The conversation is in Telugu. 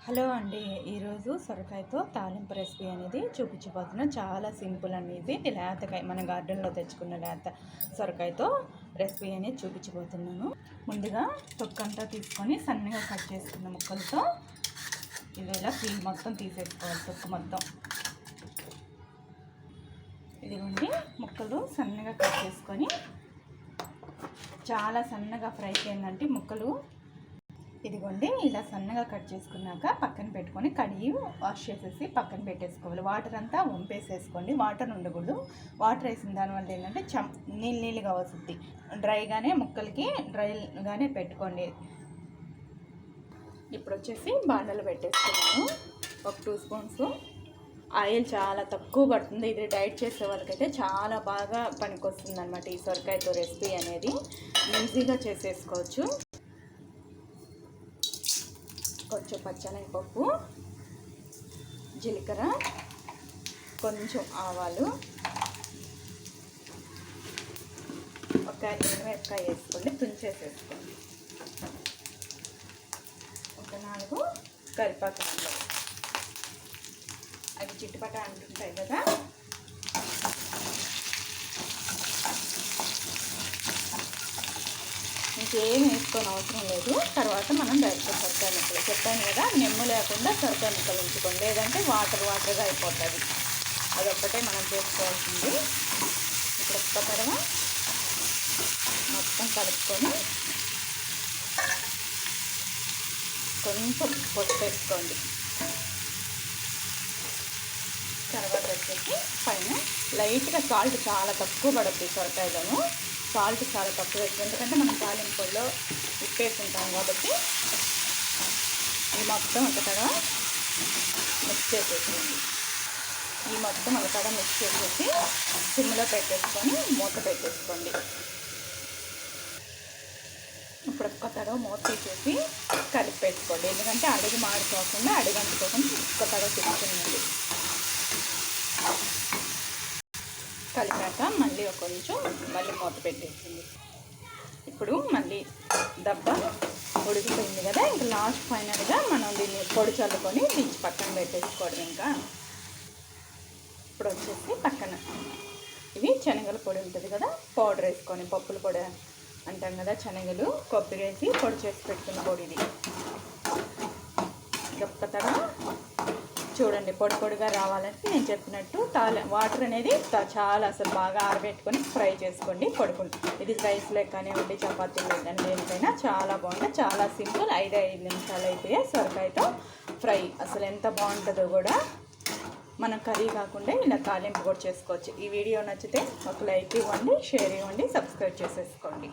హలో అండి, ఈరోజు సొరకాయతో తాలింపు రెసిపీ అనేది చూపించబోతున్నాను. చాలా సింపుల్ అనేది లేతకాయ మన గార్డెన్లో తెచ్చుకున్న లేత సొరకాయతో రెసిపీ అనేది చూపించబోతున్నాను. ముందుగా తొక్కంతా తీసుకొని సన్నగా కట్ చేసుకున్న ముక్కలతో ఇది ఇలా పీల్ మొత్తం తీసేసుకోవాలి. తొక్కు మొత్తం ఇదిగోండి, ముక్కలు సన్నగా కట్ చేసుకొని చాలా సన్నగా ఫ్రై చేయండి. ముక్కలు ఇదిగోండి ఇలా సన్నగా కట్ చేసుకున్నాక పక్కన పెట్టుకొని కడిగి వాష్ చేసేసి పక్కన పెట్టేసుకోవాలి. వాటర్ అంతా వంపేసేసుకోండి, వాటర్ ఉండకూడదు. వాటర్ వేసిన దానివల్ల ఏంటంటే నీళ్ళుగా వస్తుంది. డ్రైగానే ముక్కలకి డ్రైగానే పెట్టుకోండి. ఇప్పుడు వచ్చేసి బాండలు పెట్టేసుకున్నాను. ఒక 2 స్పూన్స్ ఆయిల్ చాలా తక్కువ పడుతుంది. ఇది డైట్ చేసే వాళ్ళకైతే చాలా బాగా పనికొస్తుంది అనమాట. ఈ సొరకాయతో రెసిపీ అనేది ఈజీగా చేసేసుకోవచ్చు. కొంచెం పచ్చనగపప్పు, జీలకర్ర, కొంచెం ఆవాలు, ఒక ఎండుమిరపకాయ వేసుకోండి, తుంచేసేసుకోండి. ఒక 4 కరివేపాకు ముక్కలు, అవి చిట్టుపట అంటుంటాయి కదా. ఇంకేం వేసుకొని అవసరం లేదు. తర్వాత మనం డైరెక్ట్ సొరకాయ ముక్కలు చెప్పాను కదా, నెమ్ము లేకుండా సొరకాయ ముక్కలు ఉంచుకోండి, లేదంటే వాటర్గా అయిపోతుంది. అదొక్కటే మనం చేసుకోవాల్సింది. ఇప్పుడు ఒక్క తడవ మొత్తం కలుపుకొని కొంచెం పసుపు వేసుకోండి. తర్వాత వచ్చేసి పైన లైట్గా సాల్ట్ చాలా తక్కువ పడుతుంది సొరకాయలోను. సాల్ట్ చాలా తక్కువ వేస్తుంది, ఎందుకంటే మనం తాలింపుల్లో ఉప్పేసుకుంటాం కాబట్టి. ఈ మొత్తం ఒకటగా మిక్స్ చేసేసుకోండి. ఈ మొత్తం ఒకటగా మిక్స్ చేసేసి సిమ్లో పెట్టేసుకొని మూత పెట్టేసుకోండి. ఇప్పుడు ఒక్కతడవ మూత తీసేసి కలిపి పెట్టుకోండి, ఎందుకంటే అడుగు మాడిపోకుండా అడుగంటుకోకుండా ఒక్కతడవ తిప్పుకునండి. కలిపాక మళ్ళీ కొంచెం మూత పెట్టేసింది. ఇప్పుడు మళ్ళీ దెబ్బ ఉడికిపోయింది కదా. ఇంకా లాస్ట్ ఫైనల్గా మనం దీన్ని పొడి చల్లుకొని దించి పక్కన పెట్టేసుకోవడం. ఇంకా ఇప్పుడు వచ్చేసి పక్కన ఇవి శనగల పొడి ఉంటుంది కదా, పౌడర్ వేసుకొని, పప్పుల పొడి అంటాం కదా, శనగలు కొబ్బరి వేసి పొడి చేసి పెట్టుకున్న పొడి. ఇది గొప్పతగా చూడండి, పొడి పొడిగా రావాలంటే నేను చెప్పినట్టు వాటర్ అనేది చాలా అసలు బాగా ఆరబెట్టుకొని ఫ్రై చేసుకోండి. ఇది రైస్లో కానివ్వండి, చపాతీలో కానీ దేనికైనా చాలా బాగుంటుంది. చాలా సింపుల్. 5 నిమిషాలు అయిపోయాయి సొరకాయతో ఫ్రై. అసలు ఎంత బాగుంటుందో కూడా. మనం కర్రీ కాకుండా ఇలా తాలింపు కూడా చేసుకోవచ్చు. ఈ వీడియో నచ్చితే ఒక లైక్ ఇవ్వండి, షేర్ ఇవ్వండి, సబ్స్క్రైబ్ చేసేసుకోండి.